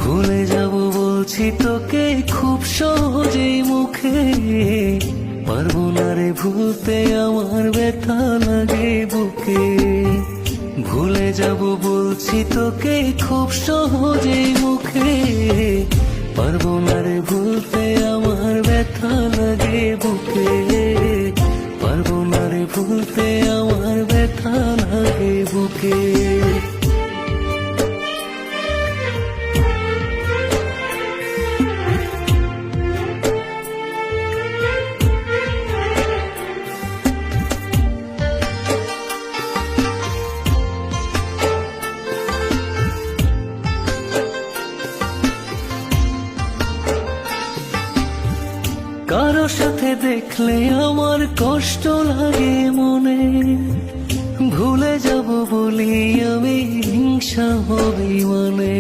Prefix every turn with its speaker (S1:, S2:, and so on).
S1: ভুলে যাব বলছি তোকে খুব সহজেই মুখে, পারবো না রে ভুলতে আমার ব্যথা লাগে বুকে। ভুলে যাব বলছি তোকে খুব সহজেই মুখে, পারবো না রে ভুলতে আমার ব্যথা লাগে বুকে। পারবো না রে ভুলতে আমার ব্যথা লাগে বুকে। কারো সাথে দেখলে আমার কষ্ট লাগে মনে, ভুলে যাব বলি আমি হিংসা হবে মানে।